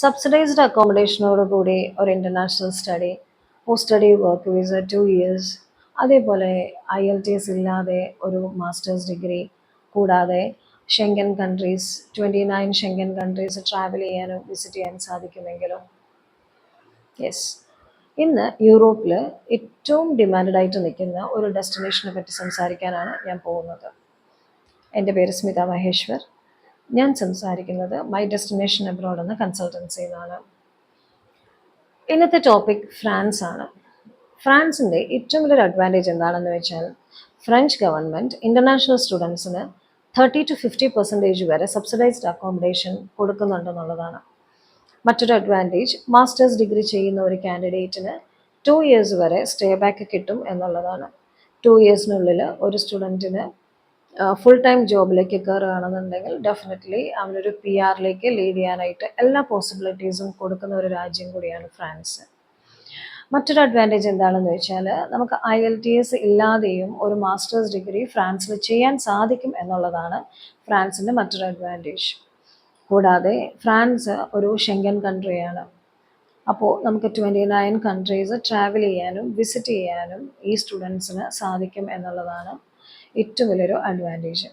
Subsidised അക്കോമഡേഷനോടുകൂടി ഒരു international study, post study work visa 2 years, അതേപോലെ IELTS ഇല്ലാതെ ഒരു മാസ്റ്റേഴ്സ് ഡിഗ്രി, കൂടാതെ Schengen countries 29 Schengen countries travel ചെയ്യാനും വിസിറ്റ് ചെയ്യാൻ സാധിക്കുമെങ്കിലും യെസ്, ഇന്ന് യൂറോപ്പിൽ ഏറ്റവും ഡിമാൻഡഡ് ആയിട്ട് നിൽക്കുന്ന ഒരു ഡെസ്റ്റിനേഷനെ പറ്റി സംസാരിക്കാനാണ് ഞാൻ പോകുന്നത്. എൻ്റെ പേര് സ്മിത മഹേശ്വർ. ഞാൻ സംസാരിക്കുന്നത് മൈ ഡെസ്റ്റിനേഷൻ അബ്രോഡ് എന്ന കൺസൾട്ടൻസിയിൽ നിന്നാണ്. ഇന്നത്തെ ടോപ്പിക് ഫ്രാൻസ് ആണ്. ഫ്രാൻസിൻ്റെ ഏറ്റവും വലിയൊരു അഡ്വാൻറ്റേജ് എന്താണെന്ന് വെച്ചാൽ, ഫ്രഞ്ച് ഗവൺമെൻറ് ഇൻ്റർനാഷണൽ സ്റ്റുഡൻസിന് 30-50% വരെ സബ്സിഡൈസ്ഡ് അക്കോമഡേഷൻ കൊടുക്കുന്നുണ്ടെന്നുള്ളതാണ്. മറ്റൊരു അഡ്വാൻറ്റേജ്, മാസ്റ്റേഴ്സ് ഡിഗ്രി ചെയ്യുന്ന ഒരു കാൻഡിഡേറ്റിന് 2 years വരെ സ്റ്റേ ബാക്ക് കിട്ടും എന്നുള്ളതാണ്. 2 yearsനുള്ളിൽ ഒരു സ്റ്റുഡൻറ്റിന് ഫുൾ ടൈം ജോബിലേക്ക് കയറുകയാണെന്നുണ്ടെങ്കിൽ ഡെഫിനറ്റ്ലി അവനൊരു PR ലീഡ് ചെയ്യാനായിട്ട് എല്ലാ പോസിബിലിറ്റീസും കൊടുക്കുന്ന ഒരു രാജ്യം കൂടിയാണ് ഫ്രാൻസ്. മറ്റൊരു അഡ്വാൻറ്റേജ് എന്താണെന്ന് വെച്ചാൽ, നമുക്ക് IELTS ഇല്ലാതെയും ഒരു മാസ്റ്റേഴ്സ് ഡിഗ്രി ഫ്രാൻസിൽ ചെയ്യാൻ സാധിക്കും എന്നുള്ളതാണ് ഫ്രാൻസിൻ്റെ മറ്റൊരു അഡ്വാൻറ്റേജ്. കൂടാതെ ഫ്രാൻസ് ഒരു ഷെങ്കൻ കൺട്രിയാണ്. അപ്പോൾ നമുക്ക് 29 കൺട്രീസ് ട്രാവൽ ചെയ്യാനും വിസിറ്റ് ചെയ്യാനും ഈ സ്റ്റുഡൻസിന് സാധിക്കും എന്നുള്ളതാണ് ഏറ്റവും വലിയൊരു അഡ്വാൻറ്റേജ്.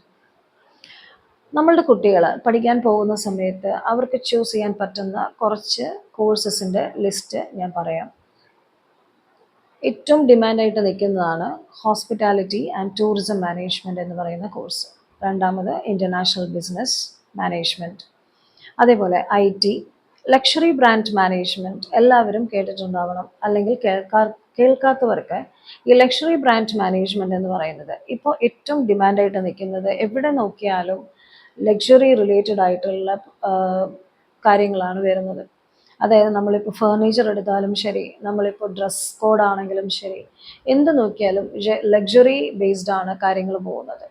നമ്മളുടെ കുട്ടികൾ പഠിക്കാൻ പോകുന്ന സമയത്ത് അവർക്ക് ചൂസ് ചെയ്യാൻ പറ്റുന്ന കുറച്ച് കോഴ്സസിൻ്റെ ലിസ്റ്റ് ഞാൻ പറയാം. ഏറ്റവും ഡിമാൻഡായിട്ട് നിൽക്കുന്നതാണ് ഹോസ്പിറ്റാലിറ്റി ആൻഡ് ടൂറിസം മാനേജ്മെൻറ്റ് എന്ന് പറയുന്ന കോഴ്സ്. രണ്ടാമത് ഇൻ്റർനാഷണൽ ബിസിനസ് മാനേജ്മെൻറ്റ്, അതേപോലെ IT, ലക്ഷറി ബ്രാൻഡ് മാനേജ്മെൻറ്റ്. എല്ലാവരും കേട്ടിട്ടുണ്ടാവണം, അല്ലെങ്കിൽ കേൾക്കാത്തവർക്ക് ഈ ലക്ഷറി ബ്രാൻഡ് മാനേജ്മെൻറ്റ് എന്ന് പറയുന്നത് ഇപ്പോൾ ഏറ്റവും ഡിമാൻഡായിട്ട് നിൽക്കുന്നത്. എവിടെ നോക്കിയാലും ലക്ഷറി റിലേറ്റഡ് ആയിട്ടുള്ള കാര്യങ്ങളാണ് വരുന്നത്. അതായത് നമ്മളിപ്പോൾ ഫർണിച്ചർ എടുത്താലും ശരി, നമ്മളിപ്പോൾ ഡ്രസ് കോഡാണെങ്കിലും ശരി, എന്ത് നോക്കിയാലും ലക്ഷറി ബേസ്ഡ് ആണ് കാര്യങ്ങൾ പോകുന്നത്.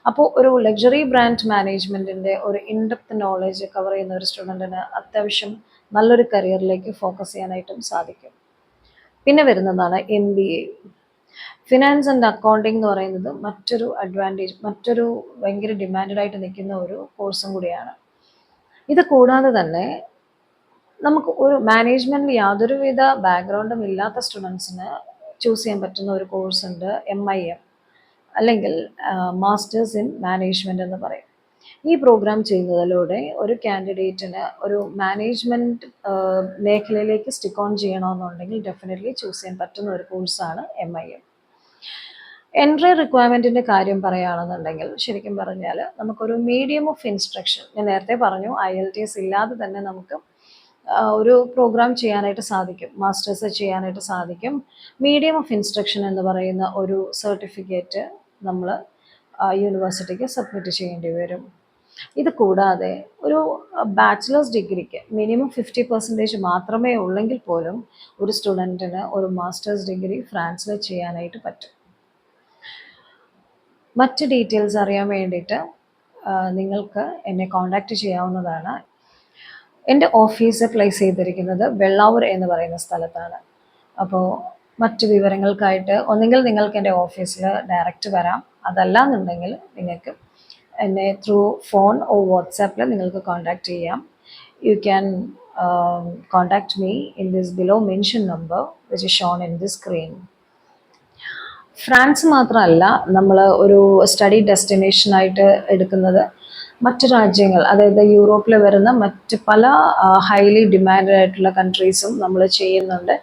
അപ്പോൾ ഒരു ലക്ഷറി ബ്രാൻഡ് മാനേജ്മെൻറ്റിൻ്റെ ഒരു ഇൻഡെപ്ത് നോളേജ് കവർ ചെയ്യുന്ന ഒരു സ്റ്റുഡൻറ്റിന് അത്യാവശ്യം നല്ലൊരു കരിയറിലേക്ക് ഫോക്കസ് ചെയ്യാനായിട്ടും സാധിക്കും. പിന്നെ വരുന്നതാണ് MBA, ഫിനാൻസ് ആൻഡ് അക്കൗണ്ടിങ് എന്ന് പറയുന്നത് മറ്റൊരു അഡ്വാൻറ്റേജ്, മറ്റൊരു ഭയങ്കര ഡിമാൻഡഡ് ആയിട്ട് നിൽക്കുന്ന ഒരു കോഴ്സും കൂടിയാണ്. ഇത് കൂടാതെ തന്നെ നമുക്ക് ഒരു മാനേജ്മെൻറ്റിൽ യാതൊരുവിധ ബാക്ക്ഗ്രൗണ്ടും ഇല്ലാത്ത സ്റ്റുഡൻസിന് ചൂസ് ചെയ്യാൻ പറ്റുന്ന ഒരു കോഴ്സ് ഉണ്ട്, MIM, അല്ലെങ്കിൽ മാസ്റ്റേഴ്സ് ഇൻ മാനേജ്മെൻറ്റ് എന്ന് പറയും. ഈ പ്രോഗ്രാം ചെയ്യുന്നതിലൂടെ ഒരു കാൻഡിഡേറ്റിന് ഒരു മാനേജ്മെൻറ്റ് മേഖലയിലേക്ക് സ്റ്റിക്ക് ഓൺ ചെയ്യണമെന്നുണ്ടെങ്കിൽ ഡെഫിനറ്റ്ലി ചൂസ് ചെയ്യാൻ പറ്റുന്ന ഒരു കോഴ്സാണ് MIM. എൻട്രി റിക്വയർമെൻറ്റിൻ്റെ കാര്യം പറയുകയാണെന്നുണ്ടെങ്കിൽ, ശരിക്കും പറഞ്ഞാൽ നമുക്കൊരു മീഡിയം ഓഫ് ഇൻസ്ട്രക്ഷൻ, ഞാൻ നേരത്തെ പറഞ്ഞു IELTS ഇല്ലാതെ തന്നെ നമുക്ക് ഒരു പ്രോഗ്രാം ചെയ്യാനായിട്ട് സാധിക്കും, മാസ്റ്റേഴ്സ് ചെയ്യാനായിട്ട് സാധിക്കും. മീഡിയം ഓഫ് ഇൻസ്ട്രക്ഷൻ എന്ന് പറയുന്ന ഒരു സർട്ടിഫിക്കറ്റ് നമ്മൾ യൂണിവേഴ്സിറ്റിക്ക് സബ്മിറ്റ് ചെയ്യേണ്ടി വരും. ഇത് കൂടാതെ ഒരു ബാച്ചിലേഴ്സ് ഡിഗ്രിക്ക് മിനിമം 50% മാത്രമേ ഉള്ളെങ്കിൽ പോലും ഒരു സ്റ്റുഡൻറ്റിന് ഒരു മാസ്റ്റേഴ്സ് ഡിഗ്രി ഫ്രാൻസിൽ ചെയ്യാനായിട്ട് പറ്റും. മറ്റ് ഡീറ്റെയിൽസ് അറിയാൻ വേണ്ടിയിട്ട് നിങ്ങൾക്ക് എന്നെ കോൺടാക്റ്റ് ചെയ്യാവുന്നതാണ്. എൻ്റെ ഓഫീസ് പ്ലേസ് ചെയ്തിരിക്കുന്നത് വെള്ളാവൂർ എന്ന് പറയുന്ന സ്ഥലത്താണ്. അപ്പോൾ മറ്റ് വിവരങ്ങൾക്കായിട്ട് ഒന്നുകിൽ നിങ്ങൾക്ക് എൻ്റെ ഓഫീസിൽ ഡയറക്റ്റ് വരാം, അതല്ല എന്നുണ്ടെങ്കിൽ നിങ്ങൾക്ക് എന്നെ ത്രൂ ഫോൺ ഓ വാട്സാപ്പിൽ നിങ്ങൾക്ക് കോൺടാക്റ്റ് ചെയ്യാം. You can contact me in this below mention number which is shown in the screen. France മാത്രമല്ല നമ്മൾ ഒരു സ്റ്റഡി ഡെസ്റ്റിനേഷനായിട്ട് എടുക്കുന്നത്. മറ്റ് രാജ്യങ്ങൾ, അതായത് യൂറോപ്പിൽ വരുന്ന മറ്റ് പല ഹൈലി ഡിമാൻഡഡ് ആയിട്ടുള്ള കൺട്രീസും നമ്മൾ ചെയ്യുന്നുണ്ട്.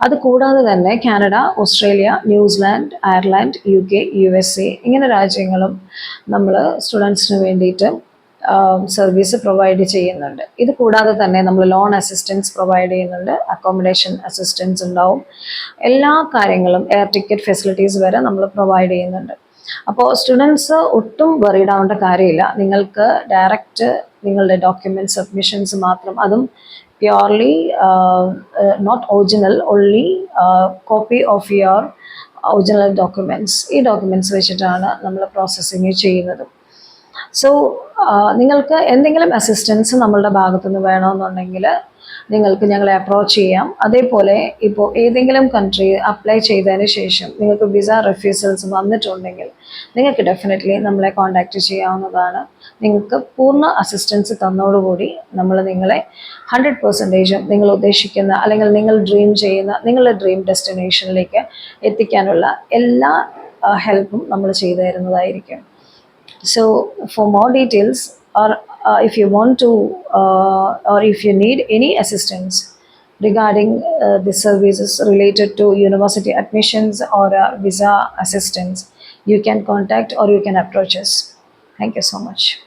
അത് കൂടാതെ തന്നെ Canada, Australia, New Zealand, Ireland, UK, USA ഇങ്ങനെ രാജ്യങ്ങളും നമ്മൾ സ്റ്റുഡൻസിന് വേണ്ടിയിട്ട് സർവീസ് പ്രൊവൈഡ് ചെയ്യുന്നുണ്ട്. ഇത് കൂടാതെ തന്നെ നമ്മൾ ലോൺ അസിസ്റ്റൻസ് പ്രൊവൈഡ് ചെയ്യുന്നുണ്ട്, അക്കോമഡേഷൻ അസിസ്റ്റൻസ് ഉണ്ടാവും, എല്ലാ കാര്യങ്ങളും എയർ ടിക്കറ്റ് ഫെസിലിറ്റീസ് വരെ നമ്മൾ പ്രൊവൈഡ് ചെയ്യുന്നുണ്ട്. അപ്പോൾ സ്റ്റുഡൻസ് ഒട്ടും വറീഡ് ആവേണ്ട കാര്യമില്ല. നിങ്ങൾക്ക് ഡയറക്റ്റ് നിങ്ങളുടെ ഡോക്യുമെൻറ്റ് സബ്മിഷൻസ് മാത്രം, അതും purely not original, only copy of your original documents, ഈ ഡോക്യുമെൻറ്റ്സ് വെച്ചിട്ടാണ് നമ്മൾ പ്രോസസ്സിങ് ചെയ്യുന്നത്. സോ നിങ്ങൾക്ക് എന്തെങ്കിലും അസിസ്റ്റൻസ് നമ്മളുടെ ഭാഗത്തുനിന്ന് വേണമെന്നുണ്ടെങ്കിൽ നിങ്ങൾക്ക് ഞങ്ങളെ അപ്രോച്ച് ചെയ്യാം. അതേപോലെ ഇപ്പോൾ ഏതെങ്കിലും കൺട്രി അപ്ലൈ ചെയ്തതിന് ശേഷം നിങ്ങൾക്ക് വിസ റിഫ്യൂസൽസ് വന്നിട്ടുണ്ടെങ്കിൽ നിങ്ങൾക്ക് ഡെഫിനറ്റ്ലി നമ്മളെ കോൺടാക്റ്റ് ചെയ്യാവുന്നതാണ്. നിങ്ങൾക്ക് പൂർണ്ണ അസിസ്റ്റൻസ് തന്നോടുകൂടി നമ്മൾ നിങ്ങളെ 100% നിങ്ങൾ ഉദ്ദേശിക്കുന്ന അല്ലെങ്കിൽ നിങ്ങൾ ഡ്രീം ചെയ്യുന്ന നിങ്ങളുടെ ഡ്രീം ഡെസ്റ്റിനേഷനിലേക്ക് എത്തിക്കാനുള്ള എല്ലാ ഹെൽപ്പും നമ്മൾ ചെയ്തു തരുന്നതായിരിക്കും. So for more details, or if you want to or if you need any assistance regarding the services related to university admissions or visa assistance, you can contact or you can approach us. Thank you so much.